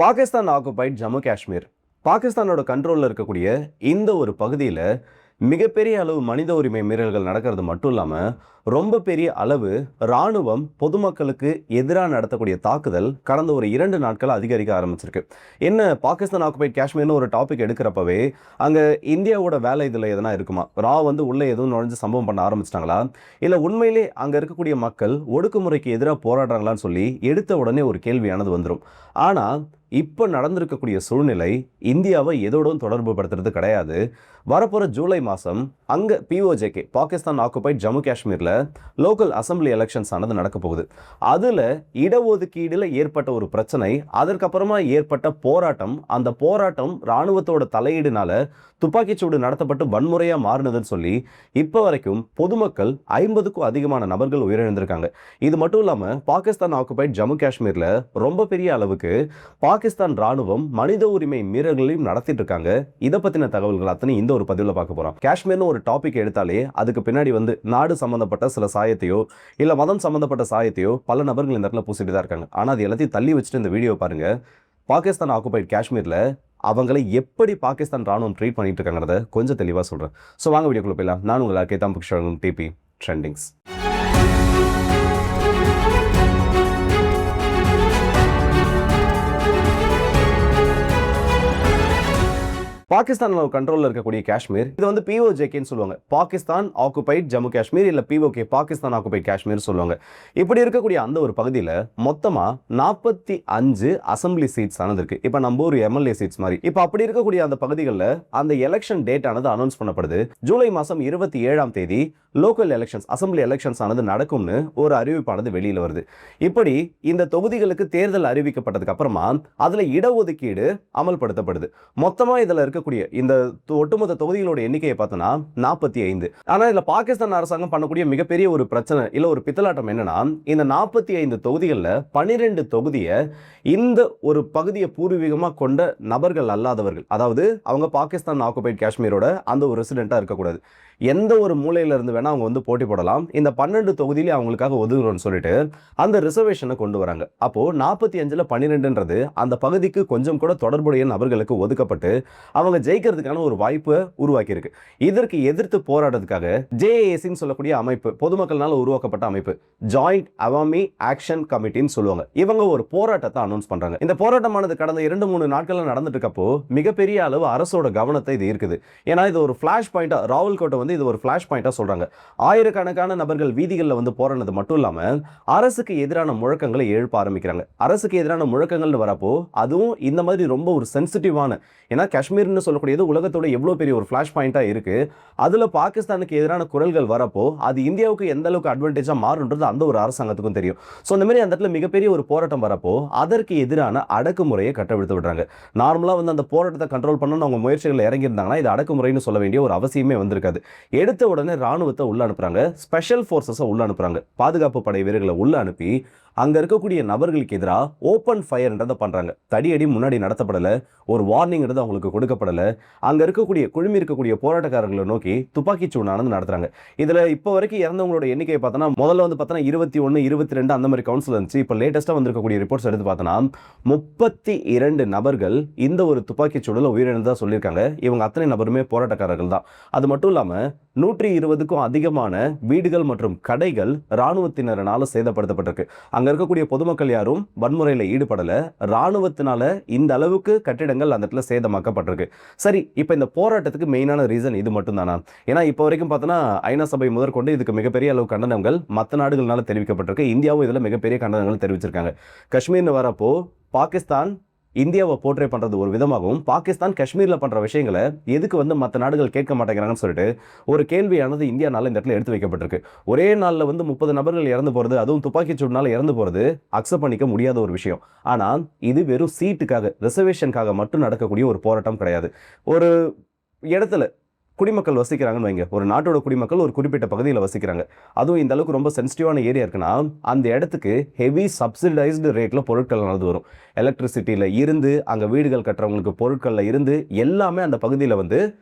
Pakistan occupied Jammu Kashmir பாகிஸ்தானோட கண்ட்ரோலில் இருக்கக்கூடிய இந்த ஒரு பகுதியில் மிகப்பெரிய அளவு மனித உரிமை மீறல்கள் நடக்கிறது மட்டும் இல்லாமல் ரொம்ப பெரிய அளவு இராணுவம் பொதுமக்களுக்கு எதிராக நடத்தக்கூடிய தாக்குதல் கடந்த ஒரு 2 நாட்கள் அதிகரிக்க ஆரம்பிச்சிருக்கு. என்ன பாகிஸ்தான் ஆக்குபைட் காஷ்மீர்னு ஒரு டாபிக் எடுக்கிறப்பவே அங்கே இந்தியாவோட வேலை இதில் எதனா இருக்குமா? உள்ளே எதுவும் நுழைஞ்சு சம்பவம் பண்ண ஆரம்பிச்சிட்டாங்களா? இல்லை உண்மையிலே அங்கே இருக்கக்கூடிய மக்கள் ஒடுக்குமுறைக்கு எதிராக போராடுறாங்களான்னு சொல்லி எடுத்த உடனே ஒரு கேள்வியானது வந்துடும். ஆனால் இப்போ நடந்திருக்கக்கூடிய சூழ்நிலை இந்தியாவை எதோடும் தொடர்பு படுத்துறது கிடையாது. வரப்போகிற ஜூலை மாதம் அங்கே பிஓஜேகே பாகிஸ்தான் ஆக்குபைட் ஜம்மு காஷ்மீரில் லோக்கல் அசம்பிளி எலெக்ஷன்ஸ் ஆனது நடக்க போகுது. அதில் இடஒதுக்கீடில் ஏற்பட்ட ஒரு பிரச்சனை, அதற்கப்புறமா ஏற்பட்ட போராட்டம், அந்த போராட்டம் இராணுவத்தோட தலையீடுனால துப்பாக்கிச்சூடு நடத்தப்பட்டு வன்முறையாக மாறினதுன்னு சொல்லி இப்போ வரைக்கும் பொதுமக்கள் 50க்கும் அதிகமான நபர்கள் உயிரிழந்திருக்காங்க. இது மட்டும் இல்லாமல் பாகிஸ்தான் ஆக்குபைட் ஜம்மு காஷ்மீரில் ரொம்ப பெரிய அளவுக்கு பாகிஸ்தான் ராணுவம் மனித உரிமை மீறல்களையும் நடத்திட்டு இருக்காங்க. இதை பற்றின தகவல்கள் அத்தனை இந்த ஒரு பதிவில் பார்க்க போகிறோம். காஷ்மீர்னு ஒரு டாபிக் எடுத்தாலே அதுக்கு பின்னாடி நாடு சம்பந்தப்பட்ட சில சாயத்தையோ இல்லை மதம் சம்பந்தப்பட்ட சாயத்தையோ பல நபர்கள் இந்த இடத்துல பூசிட்டு தான் இருக்காங்க. ஆனால் அது எல்லாத்தையும் தள்ளி வச்சுட்டு இந்த வீடியோ பாருங்க. பாகிஸ்தான் ஆக்குபைட் காஷ்மீரில் அவங்களை எப்படி பாகிஸ்தான் ராணுவம் ட்ரீட் பண்ணிட்டு இருக்காங்கிறத கொஞ்சம் தெளிவாக சொல்கிறேன். ஸோ வாங்க வீடியோக்குள்ள போயிடலாம். நான் உங்கள் கேதாம் புக்ஷன் டிபி ட்ரெண்டிங்ஸ். பாகிஸ்தானோட கண்ட்ரோலில் இருக்கக்கூடிய காஷ்மீர், இது பிஓஜேகேன்னு சொல்லுவாங்க, பாகிஸ்தான் ஆக்குபைட் ஜம்மு காஷ்மீர், இல்லை பிஓகே பாகிஸ்தான் ஆக்குபைட் காஷ்மீர் சொல்லுவாங்க. இப்படி இருக்கக்கூடிய அந்த ஒரு பகுதியில் மொத்தமாக 45 அசம்பிளி சீட்ஸ் ஆனது இருக்கு. இப்போ நம்ம ஒரு எம்எல்ஏ சீட்ஸ் மாதிரி. இப்போ அப்படி இருக்கக்கூடிய அந்த பகுதிகளில் அந்த எலெக்ஷன் டேட் ஆனது அனௌன்ஸ் பண்ணப்படுது. ஜூலை மாதம் 27ஆம் தேதி லோக்கல் எலெக்ஷன்ஸ், அசம்பிளி எலெக்ஷன்ஸ் ஆனது நடக்கும்னு ஒரு அறிவிப்பானது வெளியில் வருது. இப்படி இந்த தொகுதிகளுக்கு தேர்தல் அறிவிக்கப்பட்டதுக்கு அப்புறமா அதில் இடஒதுக்கீடு அமல்படுத்தப்படுது. மொத்தமாக இதில் இருக்கக்கூடிய இந்த ஒட்டுமொத்த தொகுதிகளோட எண்ணிக்கையை பார்த்தோம்னா 45. ஆனால் இதில் பாகிஸ்தான் அரசாங்கம் பண்ணக்கூடிய மிகப்பெரிய ஒரு பிரச்சனை இல்லை ஒரு பித்தலாட்டம் என்னன்னா, இந்த 45 தொகுதிகளில் 12 தொகுதியை இந்த ஒரு பகுதியை பூர்வீகமாக கொண்ட நபர்கள் அல்லாதவர்கள், அதாவது அவங்க பாகிஸ்தான் ஆக்குபைட் காஷ்மீரோட அந்த ஒரு ரெசிடென்ட்டாக இருக்கக்கூடாது, எந்த ஒரு மூலையில இருந்து வேணா அவங்க போட்டி போடலாம், இந்த 12 தொகுதியிலே அவங்களுக்காக ஒதுக்குறோம்னு சொல்லிட்டு அந்த ரிசர்வேஷனை கொண்டு வராங்க. அப்போ 45ல் 12ன்றது அந்த பகுதிக்கு கொஞ்சம் கூட தொடர்புடைய நபர்களுக்கு ஒதுக்கப்பட்டு அவங்க ஜெயிக்கிறதுக்கான ஒரு வாய்ப்பை உருவாக்கி இருக்கு. இதற்கு எதிர்த்து போராடுறதுக்காக ஜேஏசின்னு சொல்லக்கூடிய அமைப்பு, பொதுமக்கள்னால உருவாக்கப்பட்ட அமைப்பு, ஜாயிண்ட் அவாமி ஆக்ஷன் கமிட்டின்னு சொல்லுவாங்க, இவங்க ஒரு போராட்டத்தை அனௌன்ஸ் பண்றாங்க. இந்த போராட்டமானது கடந்த 2-3 நாட்கள் நடந்துட்டு இருக்கப்போ மிகப்பெரிய அளவு அரசோட கவனத்தை இது இருக்குது. ஏன்னா இது ஒரு ஃபிளாஷ் பாயிண்டா, ராவல்கோட்டை இது ஒரு ஃபிளாஷ் பாயிண்டா சொல்றாங்க. ஆயிரக்கணக்கான நபர்கள் வீதிகளில் போராடுறது மட்டும் இல்லாம அரசுக்கு எதிரான முழக்கங்களை எழுப்ப ஆரம்பிக்கிறாங்க. அரசுக்கு எதிரான முழக்கங்கள் வரப்போ அதுவும் இந்த மாதிரி ரொம்ப ஒரு சென்சிட்டிவான, ஏன்னா காஷ்மீர்னு சொல்லக்கூடியது உலகத்தோட எவ்வளவு பெரிய ஒரு ஃபிளாஷ் பாயிண்டா இருக்கு. அதுல பாகிஸ்தானுக்கு எதிரான குரல்கள் வரப்போ அது இந்தியாவுக்கு எந்த அளவுக்கு அட்வான்டேஜா மாறுன்றது அந்த ஒரு அரசாங்கத்துக்கும் தெரியும். ஸோ இந்த மாதிரி அந்த இடத்துல மிகப்பெரிய ஒரு போராட்டம் வரப்போ அதற்கு எதிரான அடக்குமுறையை கட்டவிழ்த்து விடுறாங்க. நார்மலா அந்த போராட்டத்தை கண்ட்ரோல் பண்ணணும் அவங்க முயற்சிகள் இறங்கியிருந்தாங்கன்னா இது அடக்குமுறைன்னு சொல்ல வேண்டிய ஒரு அவசியமே வந்திருக்காது. எடுத்த உடனே ராணுவத்தை உள்ள அனுப்புறாங்க, ஸ்பெஷல் போர்சஸை உள்ள அனுப்புறாங்க, பாதுகாப்பு படை வீரர்களை உள்ள அனுப்பி அங்க இருக்கக்கூடிய நபர்களுக்கு எதிராக ஓப்பன் ஃபயர்ன்றதை பண்றாங்க. தடியடி முன்னாடி நடத்தப்படலை, ஒரு வார்னிங்கிறது அவங்களுக்கு கொடுக்கப்படலை. அங்க இருக்கக்கூடிய குழுமி இருக்கக்கூடிய போராட்டக்காரர்களை நோக்கி துப்பாக்கி சூடானது நடத்துறாங்க. இதுல இப்போ வரைக்கும் இறந்தவங்களோட எண்ணிக்கையை பார்த்தோன்னா முதல்ல பார்த்தோன்னா 21, 22 அந்த மாதிரி கவுன்சில் இருந்துச்சு. இப்போ லேட்டஸ்டா வந்திருக்கக்கூடிய ரிப்போர்ட்ஸ் எடுத்து பார்த்தோன்னா 32 நபர்கள் இந்த ஒரு துப்பாக்கி சூடில் உயிரிழந்ததா சொல்லியிருக்காங்க. இவங்க அத்தனை நபருமே போராட்டக்காரர்கள் தான். அது மட்டும் இல்லாம 120க்கும் அதிகமான வீடுகள் மற்றும் கடைகள் ராணுவத்தினரால் சேதப்படுத்தப்பட்டிருக்கு. அங்க இருக்கக்கூடிய பொதுமக்கள் யாரும் வன்முறையில் ஈடுபடல, ராணுவத்தினால இந்த அளவுக்கு கட்டிடங்கள் அந்த இடத்துல சேதமாக்கப்பட்டிருக்கு. சரி, இப்போ இந்த போராட்டத்துக்கு மெயினான ரீசன் இது மட்டும் தானா? ஏன்னா இப்போ வரைக்கும் பார்த்தோன்னா ஐநா சபை முதற்கொண்டு இதுக்கு மிகப்பெரிய அளவு கண்டனங்கள் மற்ற நாடுகளால தெரிவிக்கப்பட்டிருக்கு. இந்தியாவும் இதில் மிகப்பெரிய கண்டனங்கள் தெரிவிச்சிருக்காங்க. காஷ்மீர்னு வரப்போ பாகிஸ்தான் இந்தியாவை போர்ட்ரே பண்றது ஒரு விதமாகவும் பாகிஸ்தான் காஷ்மீர்ல பண்ற விஷயங்களை எதுக்கு மற்ற நாடுகள் கேட்க மாட்டேங்கிறாங்கன்னு சொல்லிட்டு ஒரு கேள்வியானது இந்தியானால இந்த இடத்துல எடுத்து வைக்கப்பட்டிருக்கு. ஒரே நாள்ல 30 நபர்கள் இறந்து போறது, அதுவும் துப்பாக்கி சூடுனால இறந்து போறது அக்செப்ட் பண்ணிக்க முடியாத ஒரு விஷயம். ஆனால் இது வெறும் சீட்டுக்காக, ரிசர்வேஷனுக்காக மட்டும் நடக்கக்கூடிய ஒரு போராட்டம் கிடையாது. ஒரு இடத்துல குடிமக்கள் வசிக்கிறாங்கன்னு வைங்க, ஒரு நாட்டோட குடிமக்கள் ஒரு குறிப்பிட்ட பகுதியில் வசிக்கிறாங்க, அதுவும் இந்த அளவுக்கு ரொம்ப சென்சிட்டிவான ஏரியா இருக்குன்னா அந்த இடத்துக்கு ஹெவி சப்சிடைஸ்டு ரேட்ல பொருட்கள் நடந்து வரும். எலக்ட்ரிசிட்டியில இருந்து அங்கே வீடுகள் கட்டுறவங்களுக்கு பொருட்கள்ல இருந்து எல்லாமே அந்த பகுதியில்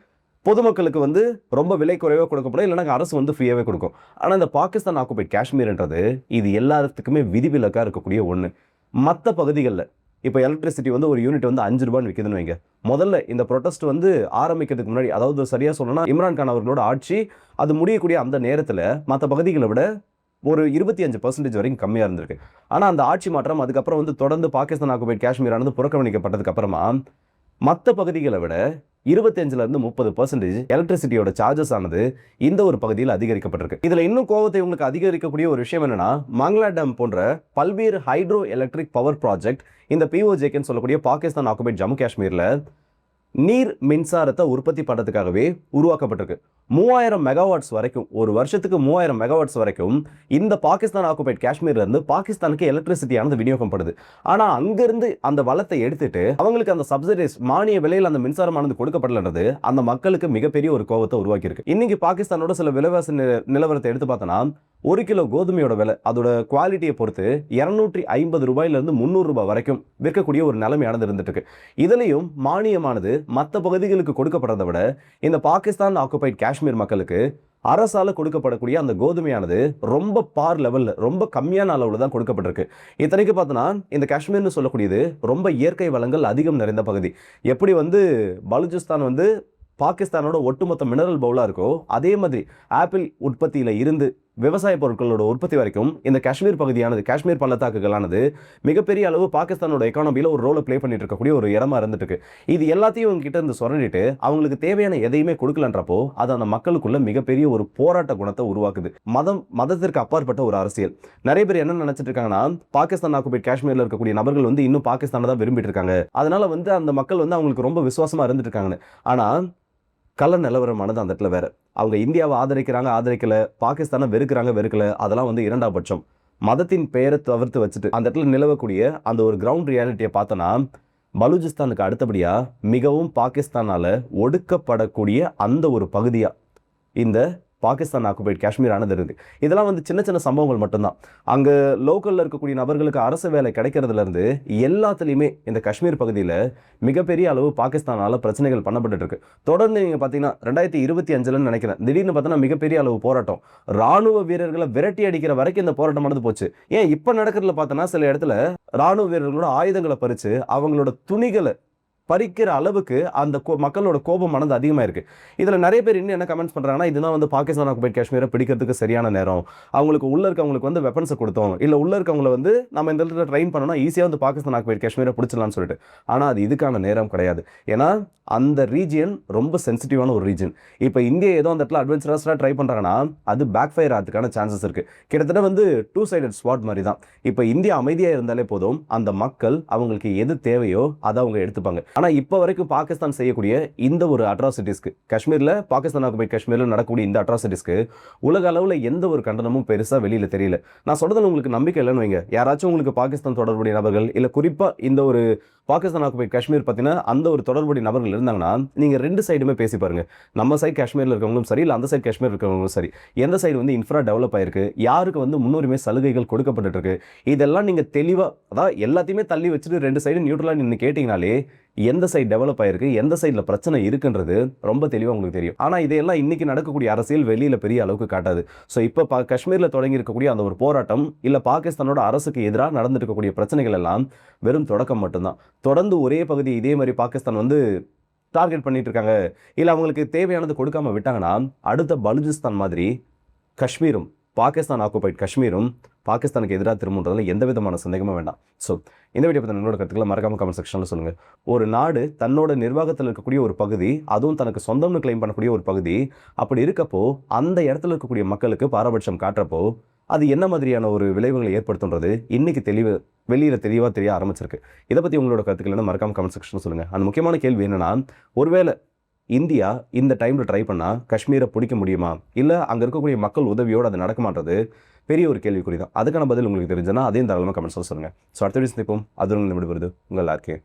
பொதுமக்களுக்கு ரொம்ப விலை குறைவாக கொடுக்கப்படும், இல்லைனா அரசு ஃப்ரீயாகவே கொடுக்கும். ஆனால் இந்த பாகிஸ்தான் ஆக்குபைட் காஷ்மீர்ன்றது இது எல்லாத்துக்குமே விதிவிலக்காக இருக்கக்கூடிய ஒன்று. மற்ற பகுதிகளில் இப்போ எலக்ட்ரிசிட்டி வந்து ஒரு யூனிட் வந்து 5 ரூபான்னு விற்குதுன்னு வைங்க. முதல்ல இந்த ப்ரொடெஸ்ட் வந்து ஆரம்பிக்கிறதுக்கு முன்னாடி, அதாவது சரியா சொல்லணும்னா இம்ரான் கான் அவர்களோட ஆட்சி அது முடியக்கூடிய அந்த நேரத்தில் மற்ற பகுதிகளை விட ஒரு 25% வரைக்கும் கம்மியாக இருந்திருக்கு. ஆனால் அந்த ஆட்சி மாற்றம் அதுக்கப்புறம் வந்து தொடர்ந்து பாகிஸ்தான் ஆக்குபைட் காஷ்மீரானது புறக்கணிக்கப்பட்டதுக்கு அப்புறமா மற்ற பகுதிகளை விட 25லேருந்து 30% எலக்ட்ரிசிட்டியோட சார்ஜஸ் ஆனது இந்த ஒரு பகுதியில் அதிகரிக்கப்பட்டிருக்கு. இதுல இன்னும் கோபத்தை உங்களுக்கு அதிகரிக்கக்கூடிய ஒரு விஷயம் என்னன்னா, மங்களா டேம் போன்ற பல்வேறு ஹைட்ரோ எலக்ட்ரிக் பவர் ப்ராஜெக்ட் இந்த பிஓஜேக்குன்னு சொல்லக்கூடிய பாகிஸ்தான் ஆக்குபைட் ஜம்மு காஷ்மீர்ல நீர் மின்சாரத்தை உற்பத்தி பண்ணுறதுக்காகவே உருவாக்கப்பட்டிருக்கு. 3000 மெகாவாட்ஸ் வரைக்கும், ஒரு வருஷத்துக்கு 3000 மெகாவாட்ஸ் வரைக்கும் இந்த பாகிஸ்தான் ஆக்குபைட் காஷ்மீர்ல இருந்து பாகிஸ்தானுக்கு எலக்ட்ரிசிட்டியானது விநியோகப்படுது. ஆனா அங்கிருந்து அந்த வளத்தை எடுத்துட்டு அவங்களுக்கு அந்த சப்சிடிஸ் மானிய விலையில் அந்த மின்சாரமானது கொடுக்கப்படலன்றது அந்த மக்களுக்கு மிகப்பெரிய ஒரு கோபத்தை உருவாக்கி இருக்கு. இன்னைக்கு பாகிஸ்தானோட சில விலைவாசி நிலவரத்தை எடுத்து பார்த்தோன்னா, 1 கிலோ கோதுமையோட விலை அதோட குவாலிட்டியை பொறுத்து 250 ரூபாயிலிருந்து 300 ரூபாய் வரைக்கும் விற்கக்கூடிய ஒரு நிலைமையானது இருந்துட்டு இருக்கு. இதுலயும் மானியமானது மற்ற பகுதிகளுக்கு கொடுக்கப்படுறதை விட இந்த பாகிஸ்தான் ஆக்குபைட் காஷ்மீர் மக்களுக்கு அரசால கொடுக்கப்படக்கூடிய அந்த கோதுமையானது ரொம்ப பார் லெவல்ல, ரொம்ப கம்மியான அளவுல தான் கொடுக்கப்பட்டிருக்கு. இத்தனைக்கு பார்த்தோன்னா இந்த காஷ்மீர்னு சொல்லக்கூடியது ரொம்ப இயற்கை வளங்கள் அதிகம் நிறைந்த பகுதி. எப்படி வந்து பலுச்சிஸ்தான் வந்து பாகிஸ்தானோட ஒட்டுமொத்த மினரல் பவுலா இருக்கோ, அதே மாதிரி ஆப்பிள் உற்பத்தியில இருந்து விவசாய பொருட்களோட உற்பத்தி வரைக்கும் இந்த காஷ்மீர் பகுதியானது, காஷ்மீர் பள்ளத்தாக்குகளானது மிகப்பெரிய அளவு பாகிஸ்தானோட எக்கானமியில் ஒரு ரோலை ப்ளே பண்ணிட்டு இருக்கக்கூடிய ஒரு இடமா இருந்துட்டு இருக்கு. இது எல்லாத்தையும் அவங்க கிட்ட இருந்து சுரண்டிட்டு அவங்களுக்கு தேவையான எதையுமே கொடுக்கலன்றப்போ அது அந்த மக்களுக்குள்ள மிகப்பெரிய ஒரு போராட்ட குணத்தை உருவாக்குது. மதத்திற்கு அப்பாற்பட்ட ஒரு அரசியல். நிறைய பேர் என்ன நினைச்சிட்டு இருக்காங்கன்னா, பாகிஸ்தான் ஆக்குபைட் காஷ்மீர்ல இருக்கக்கூடிய நபர்கள் வந்து இன்னும் பாகிஸ்தானை தான் விரும்பிட்டு இருக்காங்க, அதனால வந்து அந்த மக்கள் வந்து அவங்களுக்கு ரொம்ப விசுவாசமா இருந்துட்டு இருக்காங்கன்னு. ஆனா கள நிலவரமானது அந்த இடத்துல வேற. அவங்க இந்தியாவை ஆதரிக்கிறாங்க, ஆதரிக்கல, பாகிஸ்தானை வெறுக்கிறாங்க, வெறுக்கல, அதெல்லாம் வந்து இரண்டாம் பட்சம். மதத்தின் பெயரை தவிர்த்து வச்சுட்டு அந்த இடத்துல நிலவக்கூடிய அந்த ஒரு கிரவுண்ட் ரியாலிட்டியை பார்த்தோன்னா, பலூச்சிஸ்தானுக்கு அடுத்தபடியா மிகவும் பாகிஸ்தானால ஒடுக்கப்படக்கூடிய அந்த ஒரு பகுதியா இந்த பாகிஸ்தான் ஆக்குபைட் காஷ்மீர் ஆனது இருக்கு. இதெல்லாம் வந்து சின்ன சின்ன சம்பவங்கள் மட்டும்தான். அங்கே லோக்கலில் இருக்கக்கூடிய நபர்களுக்கு அரசு வேலை கிடைக்கிறதுல இருந்து எல்லாத்துலேயுமே இந்த காஷ்மீர் பகுதியில் மிகப்பெரிய அளவு பாகிஸ்தானால பிரச்சனைகள் பண்ணப்பட்டு இருக்கு. தொடர்ந்து நீங்கள் பார்த்தீங்கன்னா 2025 நினைக்கிறேன், திடீர்னு பார்த்தோன்னா மிகப்பெரிய அளவு போராட்டம், ராணுவ வீரர்களை விரட்டி அடிக்கிற வரைக்கும் இந்த போராட்டமானது போச்சு. ஏன் இப்போ நடக்கிறதுல பார்த்தோன்னா சில இடத்துல ராணுவ வீரர்களோட ஆயுதங்களை பறித்து அவங்களோட துணிகளை பறிக்கிற அளவுக்கு அந்த மக்களோட கோபமானது அதிகமாக இருக்கு. இதில் நிறைய பேர் இன்னும் என்ன கமெண்ட்ஸ் பண்ணுறாங்கன்னா, இதுதான் வந்து பாகிஸ்தான் ஆக்குபைட் காஷ்மீரை பிடிக்கிறதுக்கு சரியான நேரம், அவங்களுக்கு உள்ள இருக்கவங்களுக்கு வந்து வெப்பன்ஸை கொடுத்தோம், இல்லை உள்ள இருக்கவங்களை வந்து நம்ம இந்த இடத்துல ட்ரெயின் பண்ணோம்னா ஈஸியாக வந்து பாகிஸ்தான் ஆக்குபைட் காஷ்மீரை பிடிச்சிடலாம்னு சொல்லிட்டு. ஆனால் அது இதுக்கான நேரம் கிடையாது. ஏன்னா அந்த ரீஜியன் ரொம்ப சென்சிட்டிவான ஒரு ரீஜன். இப்போ இந்தியா ஏதோ அந்த இடத்துல அட்வென்ச்சரஸாக ட்ரை பண்ணுறாங்கன்னா அது பேக் ஃபயர் ஆகிறதுக்கான சான்சஸ் இருக்குது. கிட்டத்தட்ட வந்து 2 சைடட் ஸ்வாட் மாதிரி தான். இப்போ இந்தியா அமைதியாக இருந்தாலே போதும், அந்த மக்கள் அவங்களுக்கு எது தேவையோ அதை அவங்க எடுத்துப்பாங்க. ஆனால் இப்போ வரைக்கும் பாகிஸ்தான் செய்யக்கூடிய இந்த ஒரு அட்ராசிட்டிஸ்க்கு, காஷ்மீரில் பாகிஸ்தான் ஆக்குபைட் காஷ்மீரில் நடக்கக்கூடிய இந்த அட்ராசிட்டிஸ்க்கு உலக அளவில் எந்த ஒரு கண்டனமும் பெருசாக வெளியில் தெரியல. நான் சொல்றதுல உங்களுக்கு நம்பிக்கை இல்லைன்னு வைங்க, யாராச்சும் உங்களுக்கு பாகிஸ்தான் தொடர்புடைய நபர்கள் இல்லை குறிப்பாக இந்த ஒரு பாகிஸ்தான் ஆக்குபைட் காஷ்மீர் பற்றின அந்த ஒரு தொடர்புடைய நபர்கள் இருந்தாங்கன்னா நீங்கள் 2 சைடுமே பேசி பாருங்க. நம்ம சைடு காஷ்மீரில் இருக்கவங்களும் சரி, இல்லை அந்த சைடு காஷ்மீர் இருக்கவங்களும் சரி, எந்த சைடு வந்து இன்ஃப்ரா டெவலப் ஆயிருக்கு, யாருக்கு வந்து முன்னுரிமை சலுகைகள் கொடுக்கப்பட்டு இருக்கு, இதெல்லாம் நீங்கள் தெளிவாக, அதாவது எல்லாத்தையுமே தள்ளி வச்சுட்டு 2 சைடு நியூட்ரலாக நின்று கேட்டிங்கனாலே எந்த சைடு டெவலப் ஆயிருக்கு, எந்த சைடில் பிரச்சனை இருக்குன்றது ரொம்ப தெளிவாக உங்களுக்கு தெரியும். ஆனால் இதையெல்லாம் இன்னைக்கு நடக்கக்கூடிய அரசியல் வெளியில் பெரிய அளவுக்கு காட்டாது. ஸோ இப்போ காஷ்மீரில் தொடங்கி இருக்கக்கூடிய அந்த ஒரு போராட்டம் இல்லை பாகிஸ்தானோட அரசுக்கு எதிராக நடந்துட்டு இருக்கக்கூடிய பிரச்சனைகள் எல்லாம் வெறும் தொடக்கம் மட்டும்தான். தொடர்ந்து ஒரே பகுதி இதே மாதிரி பாகிஸ்தான் வந்து டார்கெட் பண்ணிட்டு இருக்காங்க, இல்லை அவங்களுக்கு தேவையானது கொடுக்காம விட்டாங்கன்னா அடுத்த பலுச்சிஸ்தான் மாதிரி காஷ்மீரும், பாகிஸ்தான் ஆக்குபைட் காஷ்மீரும் பாகிஸ்தானுக்கு எதிராக திரும்புன்றதுல எந்த விதமான சந்தேகமும் வேண்டாம். ஸோ இந்த வீடியோ பற்றி என்னோட கருத்துக்களை மறக்காம கமெண்ட் செக்ஷனில் சொல்லுங்கள். ஒரு நாடு தன்னோட நிர்வாகத்தில் இருக்கக்கூடிய ஒரு பகுதி, அதுவும் தனக்கு சொந்தம்னு கிளைம் பண்ணக்கூடிய ஒரு பகுதி, அப்படி இருக்கப்போ அந்த இடத்துல இருக்கக்கூடிய மக்களுக்கு பாரபட்சம் காட்டுறப்போ அது என்ன மாதிரியான ஒரு விளைவுகளை ஏற்படுத்துன்றது இன்னைக்கு வெளியில் தெளிவாக தெரிய ஆரம்பிச்சிருக்கு. இதை பற்றி உங்களோட கருத்துக்கள் என்ன மறக்காம கமெண்ட் செக்ஷனில் சொல்லுங்கள். அந்த முக்கியமான கேள்வி என்னன்னா, ஒருவேளை இந்தியா இந்த டைமில் ட்ரை பண்ணால் காஷ்மீரை பிடிக்க முடியுமா, இல்லை அங்கே இருக்கக்கூடிய மக்கள் உதவியோடு அது நடக்குமான்றது பெரிய ஒரு கேள்விக்குறி தான். அதுக்கான பதில் உங்களுக்கு தெரிஞ்சுன்னா அதையும் தாராளமாக கமெண்ட்ஸில் சொல்லுங்கள். ஸோ அடுத்த வீடியோ சந்திப்போம். அது உங்களுக்கு விடுபடுது உங்கள் எல்லாருக்கே.